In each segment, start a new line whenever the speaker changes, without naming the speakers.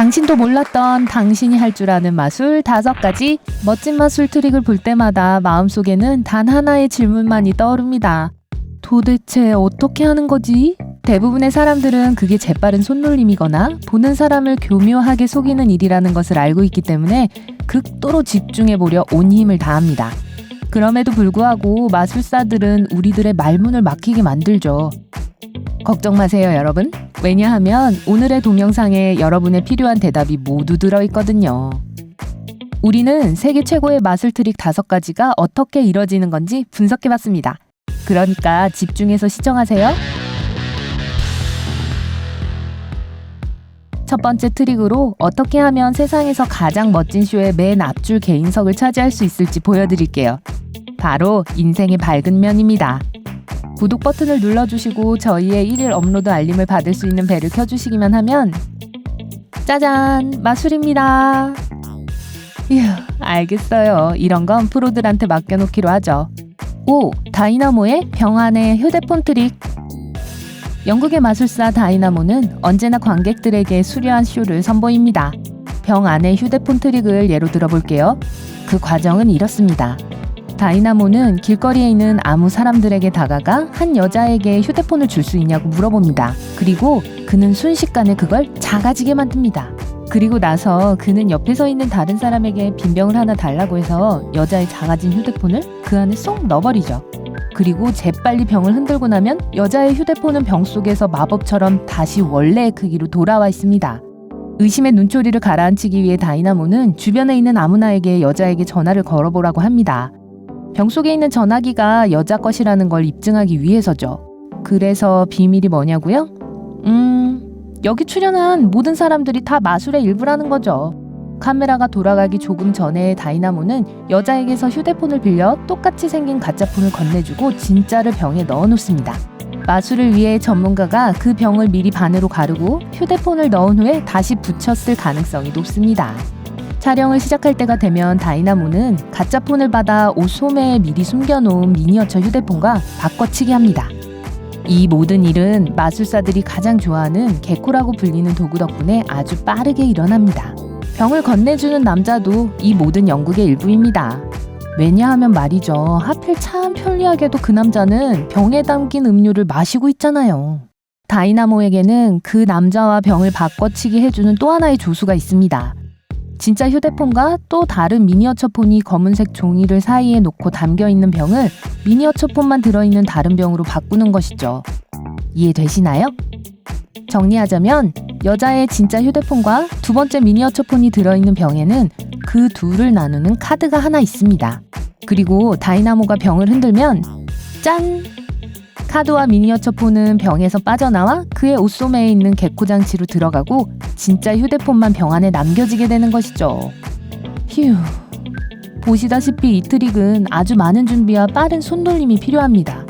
당신도 몰랐던 당신이 할 줄 아는 마술 5가지. 멋진 마술 트릭을 볼 때마다 마음속에는 단 하나의 질문만이 떠오릅니다. 도대체 어떻게 하는 거지? 대부분의 사람들은 그게 재빠른 손놀림이거나 보는 사람을 교묘하게 속이는 일이라는 것을 알고 있기 때문에 극도로 집중해보려 온 힘을 다합니다. 그럼에도 불구하고 마술사들은 우리들의 말문을 막히게 만들죠. 걱정 마세요, 여러분. 왜냐하면 오늘의 동영상에 여러분의 필요한 대답이 모두 들어있거든요. 우리는 세계 최고의 마술 트릭 5가지가 어떻게 이뤄지는 건지 분석해봤습니다. 그러니까 집중해서 시청하세요. 첫 번째 트릭으로 어떻게 하면 세상에서 가장 멋진 쇼의 맨 앞줄 개인석을 차지할 수 있을지 보여드릴게요. 바로 인생의 밝은 면입니다. 구독 버튼을 눌러주시고 저희의 1일 업로드 알림을 받을 수 있는 벨을 켜주시기만 하면 짜잔! 마술입니다. 휴, 알겠어요. 이런 건 프로들한테 맡겨놓기로 하죠. 5. 다이나모의 병 안의 휴대폰 트릭. 영국의 마술사 다이나모는 언제나 관객들에게 수려한 쇼를 선보입니다. 병 안의 휴대폰 트릭을 예로 들어볼게요. 그 과정은 이렇습니다. 다이나모는 길거리에 있는 아무 사람들에게 다가가 한 여자에게 휴대폰을 줄 수 있냐고 물어봅니다. 그리고 그는 순식간에 그걸 작아지게 만듭니다. 그리고 나서 그는 옆에 서 있는 다른 사람에게 빈병을 하나 달라고 해서 여자의 작아진 휴대폰을 그 안에 쏙 넣어버리죠. 그리고 재빨리 병을 흔들고 나면 여자의 휴대폰은 병 속에서 마법처럼 다시 원래의 크기로 돌아와 있습니다. 의심의 눈초리를 가라앉히기 위해 다이나모는 주변에 있는 아무나에게 여자에게 전화를 걸어보라고 합니다. 병 속에 있는 전화기가 여자 것이라는 걸 입증하기 위해서죠. 그래서 비밀이 뭐냐고요? 여기 출연한 모든 사람들이 다 마술의 일부라는 거죠. 카메라가 돌아가기 조금 전에 다이나모는 여자에게서 휴대폰을 빌려 똑같이 생긴 가짜폰을 건네주고 진짜를 병에 넣어놓습니다. 마술을 위해 전문가가 그 병을 미리 반으로 가르고 휴대폰을 넣은 후에 다시 붙였을 가능성이 높습니다. 촬영을 시작할 때가 되면 다이나모는 가짜폰을 받아 옷 소매에 미리 숨겨놓은 미니어처 휴대폰과 바꿔치기 합니다. 이 모든 일은 마술사들이 가장 좋아하는 개코라고 불리는 도구 덕분에 아주 빠르게 일어납니다. 병을 건네주는 남자도 이 모든 연극의 일부입니다. 왜냐하면 말이죠. 하필 참 편리하게도 그 남자는 병에 담긴 음료를 마시고 있잖아요. 다이나모에게는 그 남자와 병을 바꿔치기 해주는 또 하나의 조수가 있습니다. 진짜 휴대폰과 또 다른 미니어처 폰이 검은색 종이를 사이에 놓고 담겨있는 병을 미니어처 폰만 들어있는 다른 병으로 바꾸는 것이죠. 이해되시나요? 정리하자면 여자의 진짜 휴대폰과 두 번째 미니어처 폰이 들어있는 병에는 그 둘을 나누는 카드가 하나 있습니다. 그리고 다이나모가 병을 흔들면 짠! 카드와 미니어처 폰은 병에서 빠져나와 그의 옷소매에 있는 개코 장치로 들어가고 진짜 휴대폰만 병 안에 남겨지게 되는 것이죠. 휴. 보시다시피 이 트릭은 아주 많은 준비와 빠른 손놀림이 필요합니다.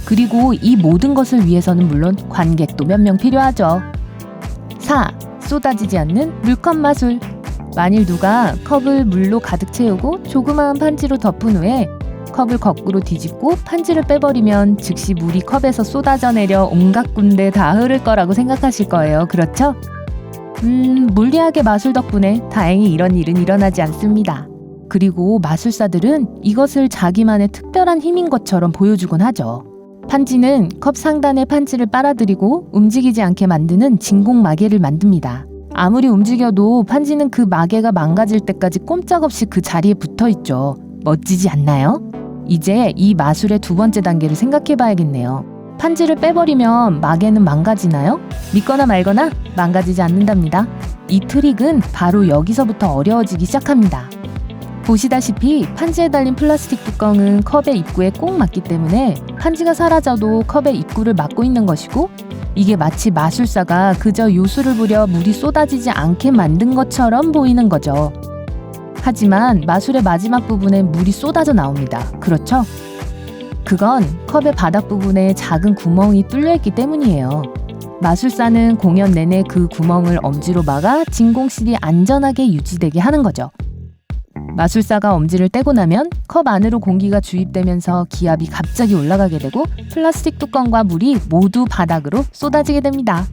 그리고 이 모든 것을 위해서는 물론 관객도 몇 명 필요하죠. 4. 쏟아지지 않는 물컵 마술. 만일 누가 컵을 물로 가득 채우고 조그마한 판지로 덮은 후에 컵을 거꾸로 뒤집고 판지를 빼버리면 즉시 물이 컵에서 쏟아져 내려 온갖 군데 다 흐를 거라고 생각하실 거예요. 그렇죠? 물리학의 마술 덕분에 다행히 이런 일은 일어나지 않습니다. 그리고 마술사들은 이것을 자기만의 특별한 힘인 것처럼 보여주곤 하죠. 판지는 컵 상단에 판지를 빨아들이고 움직이지 않게 만드는 진공 마개를 만듭니다. 아무리 움직여도 판지는 그 마개가 망가질 때까지 꼼짝없이 그 자리에 붙어있죠. 멋지지 않나요? 이제 이 마술의 두 번째 단계를 생각해봐야겠네요. 판지를 빼버리면 마개는 망가지나요? 믿거나 말거나 망가지지 않는답니다. 이 트릭은 바로 여기서부터 어려워지기 시작합니다. 보시다시피 판지에 달린 플라스틱 뚜껑은 컵의 입구에 꼭 맞기 때문에 판지가 사라져도 컵의 입구를 막고 있는 것이고 이게 마치 마술사가 그저 요술을 부려 물이 쏟아지지 않게 만든 것처럼 보이는 거죠. 하지만 마술의 마지막 부분에 물이 쏟아져 나옵니다. 그렇죠? 그건 컵의 바닥 부분에 작은 구멍이 뚫려있기 때문이에요. 마술사는 공연 내내 그 구멍을 엄지로 막아 진공실이 안전하게 유지되게 하는 거죠. 마술사가 엄지를 떼고 나면 컵 안으로 공기가 주입되면서 기압이 갑자기 올라가게 되고 플라스틱 뚜껑과 물이 모두 바닥으로 쏟아지게 됩니다.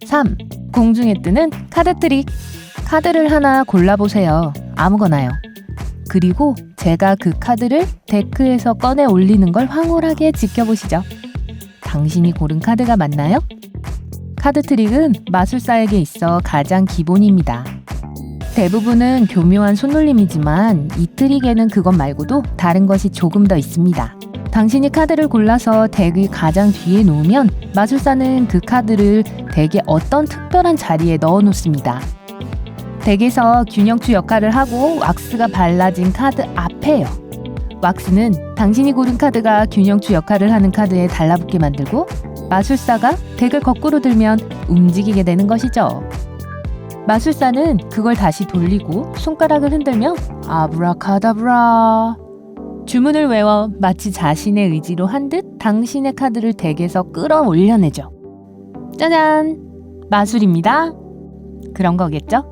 3. 공중에 뜨는 카드 트릭. 카드를 하나 골라보세요. 아무거나요. 그리고 제가 그 카드를 데크에서 꺼내 올리는 걸 황홀하게 지켜보시죠. 당신이 고른 카드가 맞나요? 카드 트릭은 마술사에게 있어 가장 기본입니다. 대부분은 교묘한 손놀림이지만 이 트릭에는 그것 말고도 다른 것이 조금 더 있습니다. 당신이 카드를 골라서 덱의 가장 뒤에 놓으면 마술사는 그 카드를 덱의 어떤 특별한 자리에 넣어 놓습니다. 덱에서 균형추 역할을 하고 왁스가 발라진 카드 앞에요. 왁스는 당신이 고른 카드가 균형추 역할을 하는 카드에 달라붙게 만들고 마술사가 덱을 거꾸로 들면 움직이게 되는 것이죠. 마술사는 그걸 다시 돌리고 손가락을 흔들며 아브라카다브라 주문을 외워 마치 자신의 의지로 한 듯 당신의 카드를 덱에서 끌어올려내죠. 짜잔! 마술입니다. 그런 거겠죠?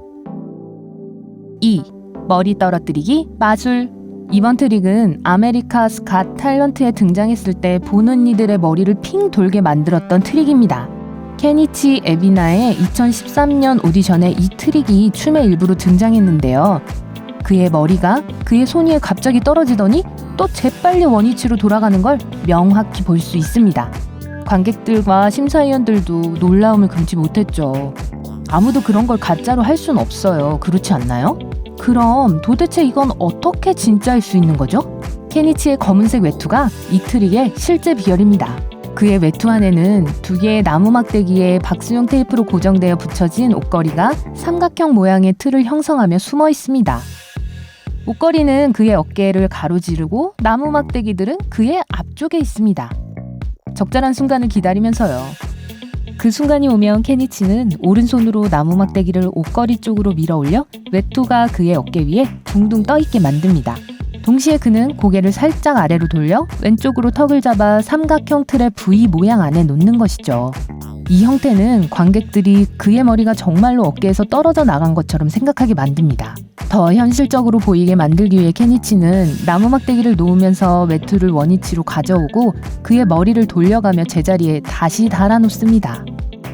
2. 머리 떨어뜨리기 마술. 이번 트릭은 아메리카's Got Talent에 등장했을 때 보는 이들의 머리를 핑 돌게 만들었던 트릭입니다. 케니치 에비나의 2013년 오디션에 이 트릭이 춤의 일부로 등장했는데요. 그의 머리가 그의 손 위에 갑자기 떨어지더니 또 재빨리 원위치로 돌아가는 걸 명확히 볼 수 있습니다. 관객들과 심사위원들도 놀라움을 금치 못했죠. 아무도 그런 걸 가짜로 할 순 없어요. 그렇지 않나요? 그럼 도대체 이건 어떻게 진짜일 수 있는 거죠? 케니치의 검은색 외투가 이 트릭의 실제 비열입니다. 그의 외투 안에는 두 개의 나무 막대기에 박수용 테이프로 고정되어 붙여진 옷걸이가 삼각형 모양의 틀을 형성하며 숨어 있습니다. 옷걸이는 그의 어깨를 가로지르고 나무 막대기들은 그의 앞쪽에 있습니다. 적절한 순간을 기다리면서요. 그 순간이 오면 케니치는 오른손으로 나무 막대기를 옷걸이 쪽으로 밀어 올려 외투가 그의 어깨 위에 둥둥 떠있게 만듭니다. 동시에 그는 고개를 살짝 아래로 돌려 왼쪽으로 턱을 잡아 삼각형 틀의 V 모양 안에 놓는 것이죠. 이 형태는 관객들이 그의 머리가 정말로 어깨에서 떨어져 나간 것처럼 생각하게 만듭니다. 더 현실적으로 보이게 만들기 위해 케니치는 나무 막대기를 놓으면서 외투를 원위치로 가져오고 그의 머리를 돌려가며 제자리에 다시 달아놓습니다.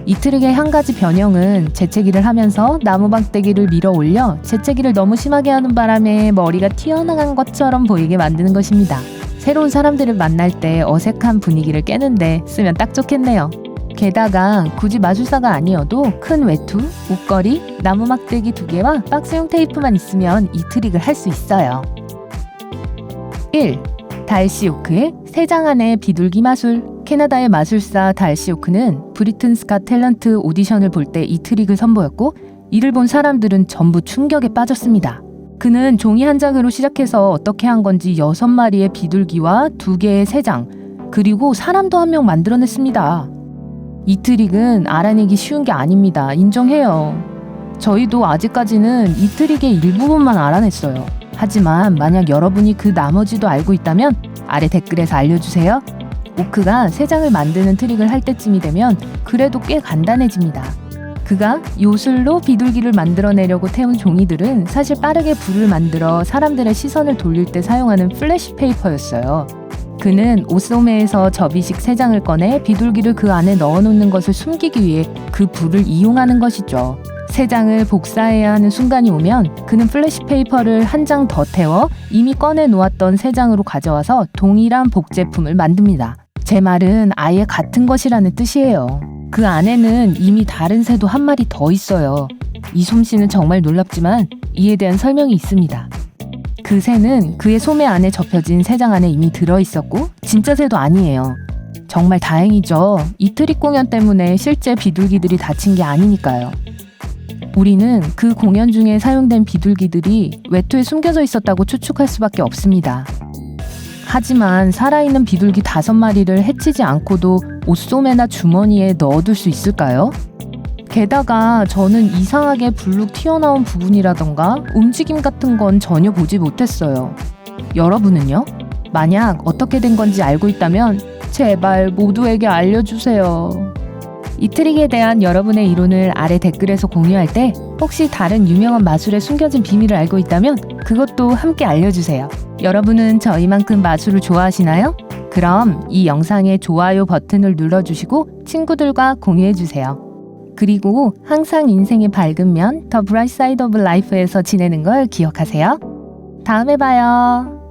이 트릭의 한 가지 변형은 재채기를 하면서 나무 막대기를 밀어 올려 재채기를 너무 심하게 하는 바람에 머리가 튀어나간 것처럼 보이게 만드는 것입니다. 새로운 사람들을 만날 때 어색한 분위기를 깨는데 쓰면 딱 좋겠네요. 게다가 굳이 마술사가 아니어도 큰 외투, 옷걸이, 나무 막대기 2개와 박스용 테이프만 있으면 이 트릭을 할 수 있어요. 1. 달시 오크의 세 장 안의 비둘기 마술. 캐나다의 마술사 달시 오크는 브리튼스 갓 탤런트 오디션을 볼 때 이 트릭을 선보였고 이를 본 사람들은 전부 충격에 빠졌습니다. 그는 종이 한 장으로 시작해서 어떻게 한 건지 6마리의 비둘기와 2개의 새장, 그리고 사람도 한 명 만들어냈습니다. 이 트릭은 알아내기 쉬운 게 아닙니다. 인정해요. 저희도 아직까지는 이 트릭의 일부분만 알아냈어요. 하지만 만약 여러분이 그 나머지도 알고 있다면 아래 댓글에서 알려주세요. 오크가 새 장을 만드는 트릭을 할 때쯤이 되면 그래도 꽤 간단해집니다. 그가 요술로 비둘기를 만들어내려고 태운 종이들은 사실 빠르게 불을 만들어 사람들의 시선을 돌릴 때 사용하는 플래시 페이퍼였어요. 그는 옷소매에서 접이식 새 장을 꺼내 비둘기를 그 안에 넣어놓는 것을 숨기기 위해 그 불을 이용하는 것이죠. 새 장을 복사해야 하는 순간이 오면 그는 플래시 페이퍼를 한 장 더 태워 이미 꺼내 놓았던 새 장으로 가져와서 동일한 복제품을 만듭니다. 제 말은 아예 같은 것이라는 뜻이에요. 그 안에는 이미 다른 새도 한 마리 더 있어요. 이 솜씨는 정말 놀랍지만 이에 대한 설명이 있습니다. 그 새는 그의 소매 안에 접혀진 새 장 안에 이미 들어있었고 진짜 새도 아니에요. 정말 다행이죠. 이 트릭 공연 때문에 실제 비둘기들이 다친 게 아니니까요. 우리는 그 공연 중에 사용된 비둘기들이 외투에 숨겨져 있었다고 추측할 수밖에 없습니다. 하지만 살아있는 비둘기 5마리를 해치지 않고도 옷소매나 주머니에 넣어둘 수 있을까요? 게다가 저는 이상하게 불룩 튀어나온 부분이라던가 움직임 같은 건 전혀 보지 못했어요. 여러분은요? 만약 어떻게 된 건지 알고 있다면 제발 모두에게 알려주세요. 이 트릭에 대한 여러분의 이론을 아래 댓글에서 공유할 때 혹시 다른 유명한 마술의 숨겨진 비밀을 알고 있다면 그것도 함께 알려주세요. 여러분은 저희만큼 마술을 좋아하시나요? 그럼 이 영상에 좋아요 버튼을 눌러주시고 친구들과 공유해주세요. 그리고 항상 인생의 밝은 면, 더 브라이트 사이드 오브 라이프에서 지내는 걸 기억하세요. 다음에 봐요.